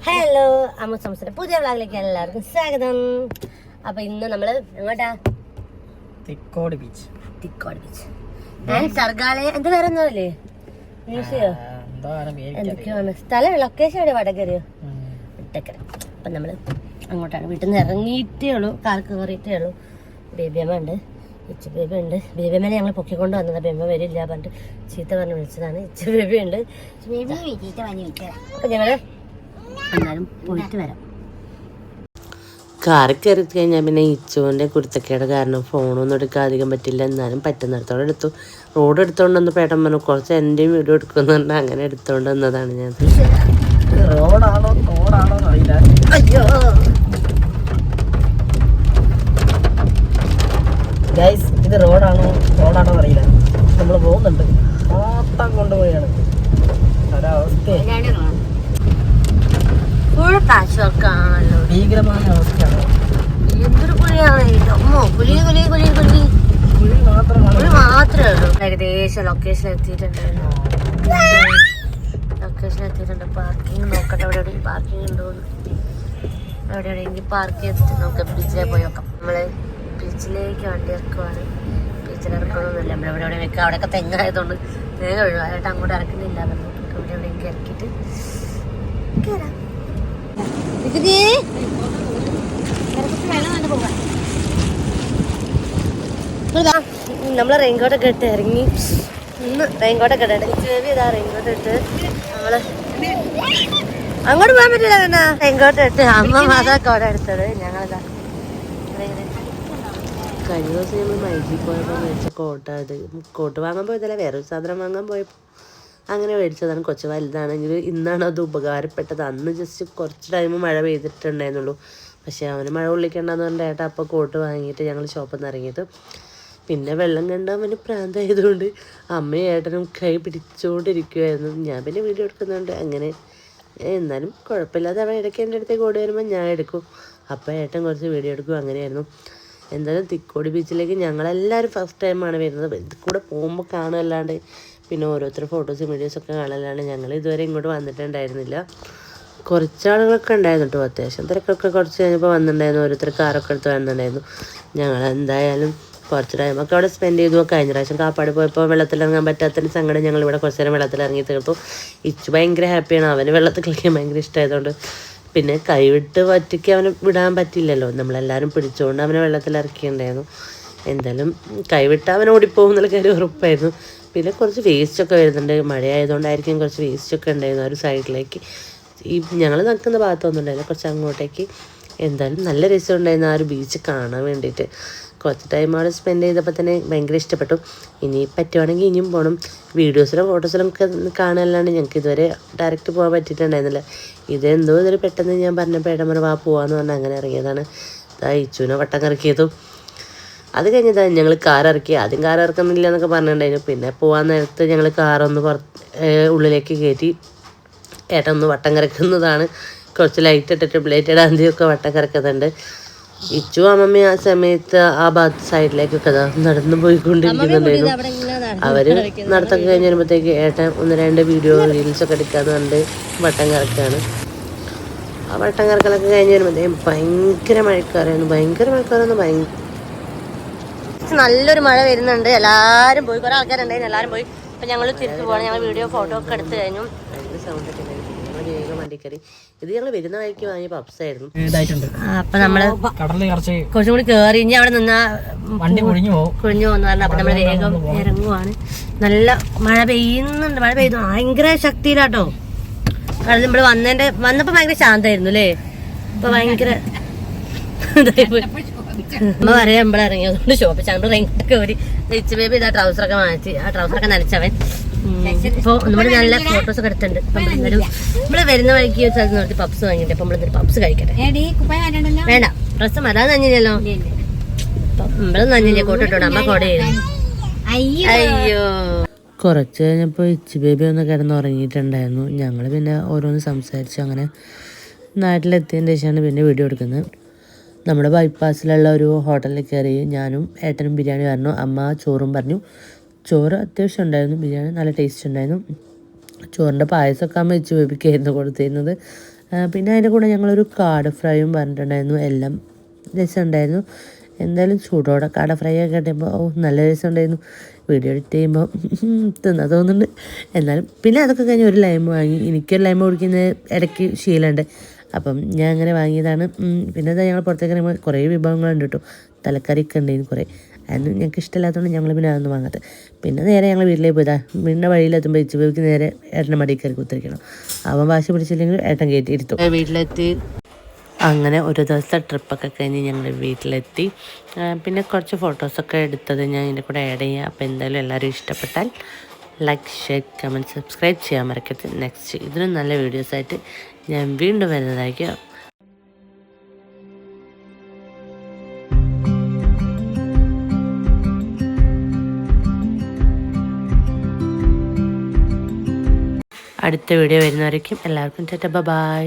Hello അമ്മ സംസാരം പുതിയ വ്ളോഗിലേക്ക് എല്ലാവർക്കും സ്വാഗതം. അപ്പൊ ഇന്ന് നമ്മള് എങ്ങോട്ടാ? തിക്കോടി ബീച്ച്. ഞാൻ സർഗാലയ എന്താ വേറെ ഒന്നുമല്ലേ മ്യൂസിയോ എന്തൊക്കെയാണ് സ്ഥലം ലൊക്കേഷൻ എവിടെ? വടകരയോ? വിട്ടക്കര. അപ്പൊ നമ്മള് അങ്ങോട്ടാണ്. വീട്ടിൽ നിന്ന് ഇറങ്ങിയിട്ടേ ഉള്ളൂ, കാൽ കയറിയിട്ടേ ഉള്ളൂ. ബേബിയമ്മ ഉണ്ട്, ഇച്ചു ബേബി ഉണ്ട്. ബേബിയമ്മനെ ഞങ്ങൾ പൊക്കിക്കൊണ്ട് വന്നത്. ബേബിയമ്മ വരില്ല പറഞ്ഞിട്ട് ചീത്ത പറഞ്ഞ് വിളിച്ചതാണ്. ഇച്ചു ബേബി ഉണ്ട്. അപ്പൊ ഞങ്ങള് എന്നാലും പോയിട്ട് വരാം. കാറിൽ കയറി കഴിഞ്ഞാൽ പിന്നെ ഇച്ചുവിൻ്റെ കുരുത്തക്കേട് കാരണം ഫോണൊന്നും എടുക്കാൻ അധികം പറ്റില്ല. എന്നാലും പറ്റുന്നിടത്തോടെ എടുത്തു. റോഡ് എടുത്തോണ്ട് വന്ന് പേട്ടൻ പറഞ്ഞു കുറച്ച് എൻ്റെയും വീഡിയോ എടുക്കുമെന്ന് പറഞ്ഞാൽ അങ്ങനെ എടുത്തോണ്ട് വന്നതാണ് ഞാൻ. റോഡാണോ അറിയില്ല. അയ്യോ ഗൈസ്, ഇത് റോഡാണോ അറിയില്ല. നമ്മൾ പോകുന്നുണ്ട്, മൊത്തം കൊണ്ടുപോയാണ്. ഒരവസ്ഥയാണ്, ഭീകരമായ അവസ്ഥയാണ്. എന്തൊരു കുഴിയാണ് കുഴി മാത്രമേ ഉള്ളൂ. ഏകദേശം ലൊക്കേഷൻ എത്തിയിട്ടുണ്ട്. പാർക്കിംഗ് നോക്കട്ടെ, എവിടെ എവിടെയും പാർക്കിംഗ് ഉണ്ടോന്ന്. എവിടെ എവിടെയെങ്കിലും പാർക്ക് ചെയ്തിട്ട് നമുക്ക് ബീച്ചിലെ പോയി നോക്കാം. നമ്മള് ബീച്ചിലേക്ക് വണ്ടി ഇറക്കുവാണ്. ബീച്ചിൽ ഇറക്കണമെന്നില്ല, നമ്മളെവിടെ എവിടെ വെക്കാം. അവിടെയൊക്കെ തെങ്ങായതുകൊണ്ട് തേങ്ങ ഒഴിവായിട്ട് അങ്ങോട്ട് ഇറക്കുന്നില്ല. നമുക്ക് ഇവിടെ എവിടെയെങ്കിലും ഇറക്കിയിട്ട് കയറാം. നമ്മള് റെയിൻകോട്ടൊക്കെ ഇട്ട് ഇറങ്ങി. ഇന്ന് റെയിൻകോട്ടൊക്കെ ഇടണം. ചെവി ഇതാ റെയിൻകോട്ട് ഇട്ട് നമ്മള് അങ്ങോട്ട് പോകാൻ പറ്റില്ല. എന്നാ റെയിൻകോട്ട് ഇട്ട് അമ്മ മാതാക്ക് അവിടെ എടുത്തത്. ഞങ്ങളിതാ കഴിഞ്ഞ ദിവസം ഞങ്ങൾ മൈജിൽ പോയപ്പോൾ മേടിച്ച കോട്ട് വാങ്ങാൻ പോയതല്ല, വേറൊരു സാധനം വാങ്ങാൻ പോയപ്പോൾ അങ്ങനെ മേടിച്ചതാണ്. കൊച്ചു വലുതാണെങ്കിൽ ഇന്നാണ് അത് ഉപകാരപ്പെട്ടത്. അന്ന് ജസ്റ്റ് കുറച്ച് ടൈം മഴ പെയ്തിട്ടുണ്ടായിരുന്നുള്ളൂ. പക്ഷേ അവന് മഴ കൊള്ളിക്കണ്ടെന്ന് പറഞ്ഞിട്ട് ഏട്ടാ അപ്പോൾ കോട്ട് വാങ്ങിയിട്ട് ഞങ്ങൾ ഷോപ്പിൽ നിന്ന് ഇറങ്ങിയത്. പിന്നെ വെള്ളം കണ്ട അവന് പ്രാന്തായതുകൊണ്ട് അമ്മയും ഏട്ടനും കൈ പിടിച്ചുകൊണ്ടിരിക്കുമായിരുന്നു. ഞാൻ പിന്നെ വീഡിയോ എടുക്കുന്നുണ്ട്. അങ്ങനെ എന്നാലും കുഴപ്പമില്ലാതെ അവൻ ഇടയ്ക്ക് എൻ്റെ അടുത്തേക്ക് ഓടി വരുമ്പോൾ ഞാൻ എടുക്കും. അപ്പോൾ ഏട്ടൻ കുറച്ച് വീഡിയോ എടുക്കും. അങ്ങനെയായിരുന്നു. എന്തായാലും തിക്കോടി ബീച്ചിലേക്ക് ഞങ്ങളെല്ലാവരും ഫസ്റ്റ് ടൈമാണ് വരുന്നത്. ഇത് കൂടെ പോകുമ്പോൾ കാണുമല്ലാണ്ട് പിന്നെ ഓരോരുത്തർ ഫോട്ടോസും വീഡിയോസൊക്കെ കാണലാണ്ട് ഞങ്ങൾ ഇതുവരെ ഇങ്ങോട്ട് വന്നിട്ടുണ്ടായിരുന്നില്ല. കുറച്ചാളുകളൊക്കെ ഉണ്ടായിരുന്നു കേട്ടോ. അത്യാവശ്യം തിരക്കൊക്കെ കുറച്ച് കഴിഞ്ഞപ്പോൾ വന്നിട്ടുണ്ടായിരുന്നു. ഓരോരുത്തർ കാറൊക്കെ എടുത്ത് വന്നിട്ടുണ്ടായിരുന്നു. ഞങ്ങൾ എന്തായാലും കുറച്ച് ടൈമൊക്കെ അവിടെ സ്പെൻഡ് ചെയ്തു. കഴിഞ്ഞ പ്രാവശ്യം കാപ്പാട് പോയപ്പോൾ വെള്ളത്തിലിറങ്ങാൻ പറ്റാത്തൊരു സങ്കടം ഞങ്ങളിവിടെ കുറച്ച് നേരം വെള്ളത്തിലിറങ്ങി തീർത്തു. ഇച്ചു ഭയങ്കര ഹാപ്പിയാണ്. അവന് വെള്ളത്തിൽ കളിക്കാൻ ഭയങ്കര ഇഷ്ടമായതുകൊണ്ട്. പിന്നെ കൈവിട്ട് ഒറ്റയ്ക്ക് അവന് വിടാൻ പറ്റില്ലല്ലോ, നമ്മളെല്ലാവരും പിടിച്ചുകൊണ്ട് അവനെ വെള്ളത്തിലിറക്കിയിട്ടുണ്ടായിരുന്നു. എന്തായാലും കൈവിട്ട് അവൻ ഓടിപ്പോകും എന്നുള്ള കാര്യം ഉറപ്പായിരുന്നു. പിന്നെ കുറച്ച് വേസ്റ്റൊക്കെ വരുന്നുണ്ട്. മഴയായതുകൊണ്ടായിരിക്കും കുറച്ച് വേസ്റ്റൊക്കെ ഉണ്ടായിരുന്നു ആ ഒരു സൈഡിലേക്ക്. ഈ ഞങ്ങൾ നിൽക്കുന്ന ഭാഗത്തൊന്നും ഉണ്ടായില്ല, കുറച്ച് അങ്ങോട്ടേക്ക്. എന്തായാലും നല്ല രസമുണ്ടായിരുന്നു ആ ഒരു ബീച്ച് കാണാൻ വേണ്ടിയിട്ട്. കുറച്ച് ടൈം അവിടെ സ്പെൻഡ് ചെയ്തപ്പോൾ തന്നെ ഭയങ്കര ഇഷ്ടപ്പെട്ടു. ഇനി പറ്റുവാണെങ്കിൽ ഇനിയും പോകണം. വീഡിയോസിലും ഫോട്ടോസിലും ഒക്കെ കാണാനല്ലാണ്ട് ഞങ്ങൾക്ക് ഇതുവരെ ഡയറക്റ്റ് പോകാൻ പറ്റിയിട്ടുണ്ടായിരുന്നില്ല. ഇതെന്തോ ഇതൊരു പെട്ടെന്ന് ഞാൻ പറഞ്ഞപ്പോൾ ഏട്ടന്മാർ വാ പോവാന്ന് പറഞ്ഞാൽ അങ്ങനെ ഇറങ്ങിയതാണ്. ഇച്ചുവിനെ വട്ടം കറക്കിയതും അത് കഴിഞ്ഞതാണ് ഞങ്ങൾ കാർ ഇറക്കി. ആദ്യം കാർ ഇറക്കുന്നില്ല എന്നൊക്കെ പറഞ്ഞിട്ടുണ്ടായിരുന്നു. പിന്നെ പോകാൻ നേരത്ത് ഞങ്ങൾ കാറൊന്ന് ഉള്ളിലേക്ക് കയറ്റി ഏട്ടൻ ഒന്ന് വട്ടം കറക്കുന്നതാണ്. കുറച്ച് ലൈറ്റ് ഇട്ടിട്ട് ട്യൂബ്ലൈറ്റ് ഇടാതെയൊക്കെ വട്ടം കറക്കുന്നുണ്ട്. ഇച്ചു അമ്മമ്മ ആ സമയത്ത് ആ ഭാഗത്ത് സൈഡിലേക്കൊക്കെ നടന്നു പോയിക്കൊണ്ടിരിക്കുന്നുണ്ടായിരുന്നു. അവര് നടത്തൊക്കെ കഴിഞ്ഞ് വരുമ്പോഴത്തേക്ക് ഏട്ടൻ 1-2 വീഡിയോ റീൽസൊക്കെ എടുക്കാന്ന് പറഞ്ഞിട്ട് വട്ടം കറക്കാണ്. ആ വട്ടം കറക്കലൊക്കെ കഴിഞ്ഞ് വരുമ്പോഴത്തേക്കും ഭയങ്കര മഴക്കാറായിരുന്നു. നല്ലൊരു മഴ വരുന്നുണ്ട്. എല്ലാരും പോയി, കുറെ ആൾക്കാരുണ്ടായിരുന്നു. എല്ലാരും പോയി. അപ്പൊ ഞങ്ങൾ തിരിച്ചു പോകണം. ഞങ്ങൾ വീഡിയോ ഫോട്ടോ ഒക്കെ എടുത്തു കഴിഞ്ഞു. ഭയങ്കര സൗണ്ടൊക്കെ വേഗം വണ്ടിക്കറി. ഇത് ഞങ്ങൾ വരുന്ന വഴിക്ക് വാങ്ങിയ പപ്സ് ആയിരുന്നു. അപ്പൊ നമ്മള് കുറച്ചും കൂടി കേറി ഇനി അവിടെ നിന്നാ വണ്ടി കുഴിഞ്ഞു പോകുന്നു പറഞ്ഞു. അപ്പൊ നമ്മള് വേഗം ഇറങ്ങുവാണ്. നല്ല മഴ പെയ്യുന്നുണ്ട്. മഴ പെയ്തു ഭയങ്കര ശക്തിയിലാട്ടോ. കാരണം നമ്മള് വന്നപ്പോ ഭയങ്കര ശാന്തമായിരുന്നു അല്ലേ. ഇപ്പൊ ഭയങ്കര അമ്മ പറയാ നമ്മളെ ഇറങ്ങി. അതുകൊണ്ട് ഷോപ്പിച്ച് ഞങ്ങൾ റെയിൻകോട്ടൊക്കെ ഒരു റിച്ച് ബേബി ഇതാ ട്രൗസറൊക്കെ മാറ്റി. ആ ട്രൗസറൊക്കെ നനച്ചവൻ. ഇപ്പോൾ നമ്മുടെ നല്ല ഫോട്ടോസൊക്കെ എടുത്തിട്ടുണ്ട്. നമ്മള് വരുന്ന വഴിക്ക് ഒരു സ്ഥലത്ത് നോക്കി പപ്സ് വാങ്ങിയിട്ട് അപ്പൊ നമ്മള് പപ്സ് കഴിക്കട്ടെ. വേണ്ട, ഡ്രസ്സ് വരാതെ നഞ്ഞില്ലല്ലോ. നമ്മള് നഞ്ഞില്ലേ, കോട്ടിട്ടോണ്ട് അമ്മ കോട ചെയ്തു. അയ്യോ. കുറച്ച് കഴിഞ്ഞപ്പോൾ ഇച്ചു ബേബി ഒന്ന് കിടന്നുറങ്ങിയിട്ടുണ്ടായിരുന്നു. ഞങ്ങൾ പിന്നെ ഓരോന്ന് സംസാരിച്ചു. അങ്ങനെ നാട്ടിലെത്തിയതിന് ശേഷമാണ് പിന്നെ വീഡിയോ എടുക്കുന്നത്. നമ്മുടെ ബൈപ്പാസിലുള്ള ഒരു ഹോട്ടലിൽ കയറി ഞാനും ഏട്ടനും ബിരിയാണി പറഞ്ഞു. അമ്മ ചോറും പറഞ്ഞു. ചോറ് അത്യാവശ്യം ഉണ്ടായിരുന്നു, ബിരിയാണി നല്ല ടേസ്റ്റ് ഉണ്ടായിരുന്നു. ചോറിൻ്റെ പായസമൊക്കെ അമ്മ വെച്ച് വേപ്പിക്കായിരുന്നു കൊടുത്തിരുന്നത്. പിന്നെ അതിൻ്റെ കൂടെ ഞങ്ങളൊരു കാട ഫ്രൈയും പറഞ്ഞിട്ടുണ്ടായിരുന്നു. എല്ലാം രസമുണ്ടായിരുന്നു. എന്തായാലും ചൂടോടെ കാട ഫ്രൈ ഒക്കെ കിട്ടുമ്പോൾ നല്ല രസമുണ്ടായിരുന്നു. വീഡിയോ എഡിറ്റ് ചെയ്യുമ്പോൾ തിന്നാ തോന്നുന്നുണ്ട്. എന്നാലും പിന്നെ അതൊക്കെ കഴിഞ്ഞ് ഒരു ലൈം വാങ്ങി. എനിക്കൊരു ലൈം കുടിക്കുന്ന ഇടയ്ക്ക് ശീലമുണ്ട്, അപ്പം ഞാൻ അങ്ങനെ വാങ്ങിയതാണ്. പിന്നെ അതാ ഞങ്ങൾ പുറത്തേക്ക് ഇറങ്ങുമ്പോൾ കുറേ വിഭവങ്ങളുണ്ട് കേട്ടോ. തലക്കറിയൊക്കെ ഉണ്ടായിരുന്നു കുറേ. അതൊന്നും ഞങ്ങൾക്ക് ഇഷ്ടമില്ലാത്തതുകൊണ്ട് ഞങ്ങൾ പിന്നെ അതൊന്നും വാങ്ങാത്തത്. പിന്നെ നേരെ ഞങ്ങൾ വീട്ടിലേക്ക് പോയതാ. വീടിൻ്റെ വഴിയിലെത്തുമ്പോൾ ഇച്ചുബേക്ക് നേരെ ഏട്ടൻ്റെ മടിയിൽ കയറി കുത്തിരിക്കണം. അവൻ വാശി പിടിച്ചില്ലെങ്കിൽ ഏട്ടൻ കയറ്റി ഇരുത്തും. വീട്ടിലെത്തി അങ്ങനെ ഒരു ദിവസത്തെ ട്രിപ്പൊക്കെ കഴിഞ്ഞ് ഞങ്ങൾ വീട്ടിലെത്തി. പിന്നെ കുറച്ച് ഫോട്ടോസൊക്കെ എടുത്തത് ഞാൻ ഇതിൻ്റെ കൂടെ ആഡ് ചെയ്യാം. അപ്പോൾ എന്തായാലും എല്ലാവരും ഇഷ്ടപ്പെട്ടാൽ ലൈക്ക്, ഷെയർ, കമൻറ്റ്, സബ്സ്ക്രൈബ് ചെയ്യാൻ മറക്കരുത്. നെക്സ്റ്റ് ഇതിനും നല്ല വീഡിയോസായിട്ട് ഞാൻ വീണ്ടും വരുന്നതായിരിക്കും. അടുത്ത വീഡിയോ വരുന്നവരേക്കും എല്ലാവർക്കും ടാറ്റാ, ബൈ.